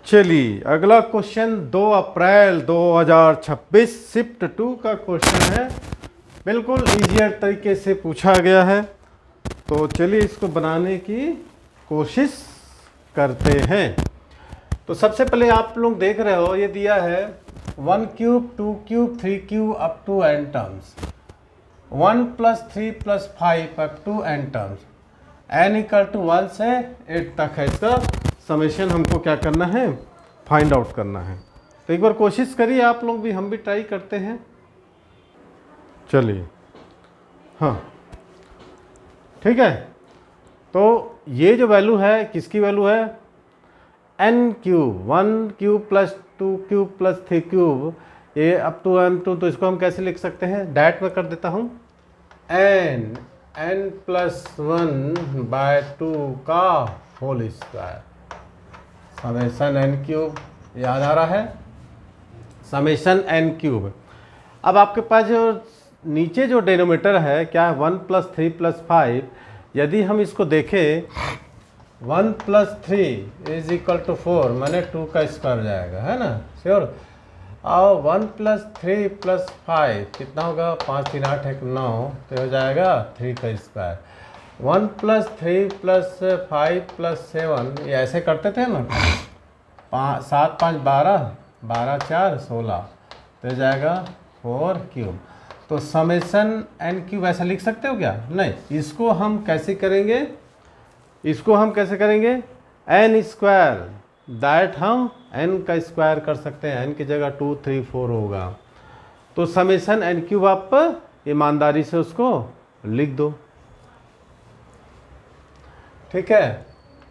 चलिए अगला क्वेश्चन 2 अप्रैल 2026 शिफ्ट 2 का क्वेश्चन है। बिल्कुल इजियर तरीके से पूछा गया है, तो चलिए इसको बनाने की कोशिश करते हैं। तो सबसे पहले आप लोग देख रहे हो ये दिया है 1 cube 2 cube 3 cube up to n terms, 1 + 3 + 5 up to n terms, n = 1 से 8 तक है। इसका समेशन हमको क्या करना है, फाइंड आउट करना है। तो एक बार कोशिश करिए आप लोग भी, हम भी ट्राई करते हैं। चलिए हाँ ठीक है। तो ये जो वैल्यू है किसकी वैल्यू है, n cube, 1 cube + 2 cube + 3 cube, ये अप टू n2। तो इसको हम कैसे लिख सकते हैं, डायरेक्ट में कर देता हूँ, n +1/2 का whole square, summation n cube, याद आ रहा है, समेशन n क्यूब। अब आपके पास जो नीचे जो डेनोमीटर है क्या है, 1 + 3 + 5। यदि हम इसको देखें 1 + 3 = 4, माने 2 का स्क्वायर जाएगा, है ना, श्योर। और 1 + 3 + 5 कितना होगा, 5 3 8 1 9, तो हो जाएगा 3 का स्क्वायर। 1 + 3 + 5 + 7, ये ऐसे करते थे ना, 7 5 12, 12 4 16, तो जाएगा 4 क्यूब। तो समेशन n क्यूब ऐसा लिख सकते हो क्या, नहीं। इसको हम कैसे करेंगे, इसको हम कैसे करेंगे, n स्क्वायर, डायरेक्ट हम n का स्क्वायर कर सकते हैं, n की जगह 2 3 4 होगा। तो समेशन n क्यूब आप ईमानदारी से उसको लिख दो, ठीक है।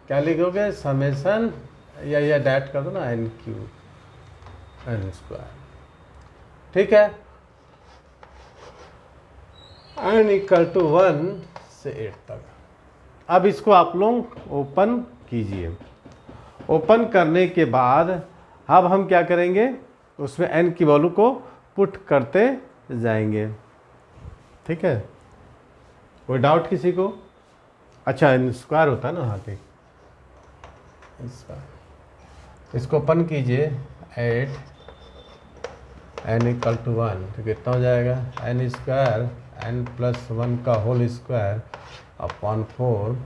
क्या लिखोगे, समेशन, या डायरेक्ट कर दो ना, n क्यूब n स्क्वायर, ठीक है। n = 1 से 8 तक। अब इसको आप लोग ओपन कीजिए। ओपन करने के बाद अब हम क्या करेंगे, उसमें n की वैल्यू को पुट करते जाएंगे, ठीक है। कोई डाउट किसी को, अच्छा n स्क्वायर होता है ना, हाँ ठीक, इसको ओपन कीजिए, 8 n = 1, तो कितना हो जाएगा, n स्क्वायर n + 1 का whole square upon 4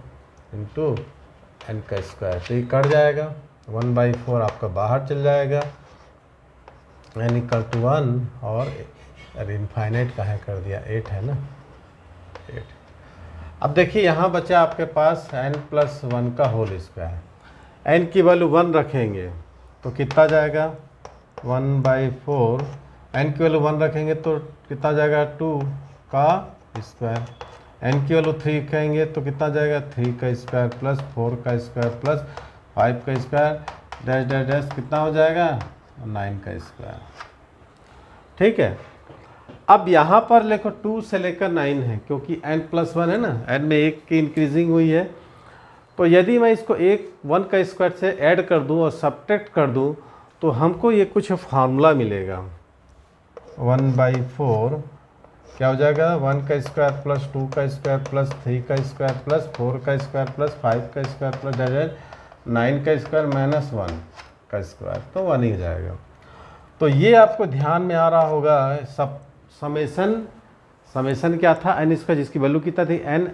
into n का स्क्वायर, तो ये कट जाएगा, 1/4 आपका बाहर चल जाएगा, n = 1, और अरे इनफाइनाइट कहाँ कर दिया, 8 है ना, 8। अब देखिए यहाँ बचा आपके पास n + 1 का होल स्क्वायर, n की वैल्यू 1 रखेंगे तो कितना जाएगा, 1/4, n की वैल्यू 1 रखेंगे तो कितना जाएगा, 2 का स्क्वायर, n की वैल्यू 3 कहेंगे तो कितना जाएगा, 3 का स्क्वायर + 4 का स्क्वायर + 5 का स्क्वायर, डैश डैश डैश, कितना हो जाएगा, 9 का स्क्वायर, ठीक है। अब यहाँ पर देखो 2 से लेकर 9 है, क्योंकि n + 1 है ना, n में 1 की इंक्रीजिंग हुई है। तो यदि मैं इसको 1 का स्क्वायर से ऐड कर दूँ और सब्ट्रैक्ट कर दूँ, तो हमको ये कुछ फार्मूला मिलेगा, 1/4 क्या हो जाएगा, 1 का स्क्वायर + 2 का स्क्वायर + 3 का स्क्वायर + 4 का स्क्वायर + 5 का स्क्वायर + 9 का स्क्वायर - 1 का स्क्वायर, तो 1 ही हो जाएगा। तो ये आपको ध्यान में आ रहा होगा, सब समेशन क्या था, n इसका, जिसकी वैल्यू कितना थी, n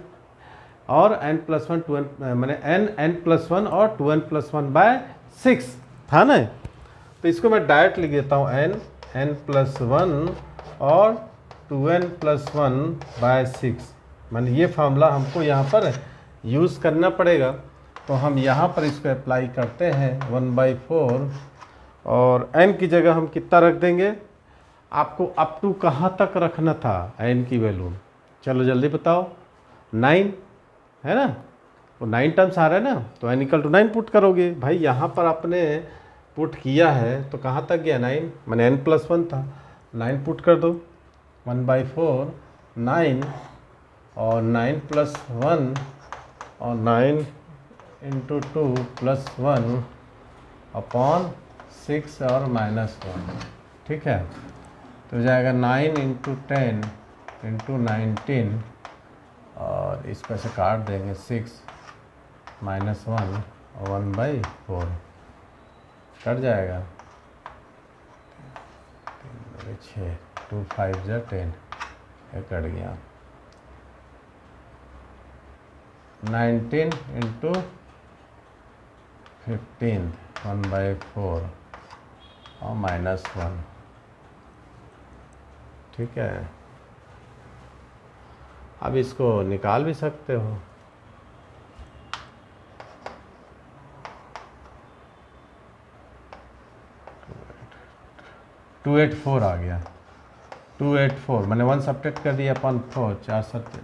और n + 1 2n, मैंने n + 1 और 2n + 1/6 था ना। तो इसको मैं डायरेक्ट लिख देता हूँ, n + 1 और 2n + 1/6, मैंने ये फार्मूला हमको यहाँ पर यूज़ करना पड़ेगा। तो हम यहाँ पर इसको अप्लाई करते हैं, 1/4, और n की जगह हम कितना रख देंगे, आपको अप टू कहाँ तक रखना था n की वैल्यू, चलो जल्दी बताओ, 9 है ना, तो 9 टर्म्स आ रहा है ना, तो n = 9 पुट करोगे। भाई यहाँ पर आपने पुट किया है तो कहाँ तक गया, 9, मैंने n + 1 था, 9 पुट कर दो, 1/4 9, और 9 + 1, और 9 × 2 + 1 अपॉन 6 और -1, ठीक है। तो जाएगा 9 × 10 × 19, और इस पर से काट देंगे 6 - 1 और 1/4, कट जाएगा 6 2 5 जा 10, ये कट गया 19 इंटू 15 1/4 और -1, ठीक है। अब इसको निकाल भी सकते हो। 284 आ गया, 284 मैंने 1 सब्ट्रैक्ट कर दिया अपन 4 4 7,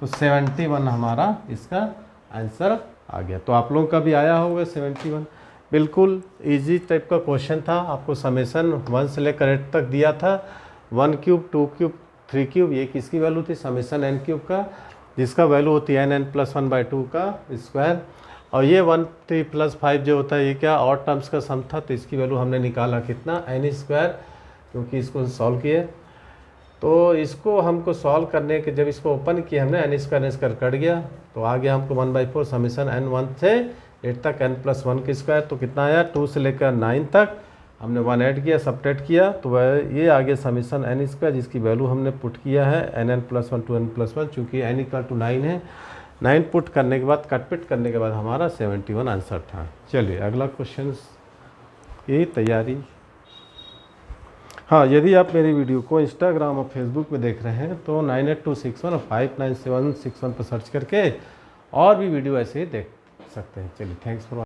तो 71 हमारा इसका आंसर आ गया। तो आप लोगों का भी आया होगा 71। बिल्कुल इजी टाइप का क्वेश्चन था, आपको समेशन 1 से लेकर 8 तक दिया था। 1 क्यूब 2 क्यूब 3 क्यूब ये किसकी वैल्यू थी, समेशन n क्यूब का, जिसका वैल्यू होती है n + 1/2 का स्क्वायर। और ये 1 3 + 5 जो होता है ये क्या और टर्म्स का सम था, तो इसकी वैल्यू हमने निकाला कितना n², क्योंकि इसको सॉल्व किए। तो इसको हमको सॉल्व करने के जब इसको ओपन किया हमने n² कट गया, तो आ गया हमको 1/4 समेशन n 1 से 8 तक n + 1 की स्क्वायर। तो कितना आया 2 से लेकर 9 तक हमने 1 ऐड किया सब्ट्रैक्ट किया, तो वह ये आ गया समेशन n², जिसकी वैल्यू हमने पुट किया है nn + 1 2n + 1, चूँकि n = 9 है। 9 पुट करने के बाद कटपिट करने के बाद हमारा 71 आंसर था। चलिए अगला क्वेश्चन की तैयारी। हाँ, यदि आप मेरी वीडियो को इंस्टाग्राम और फेसबुक में देख रहे हैं तो 98261 और 59761 पर सर्च करके और भी वीडियो ऐसे ही देख सकते हैं। चलिए थैंक्स फॉर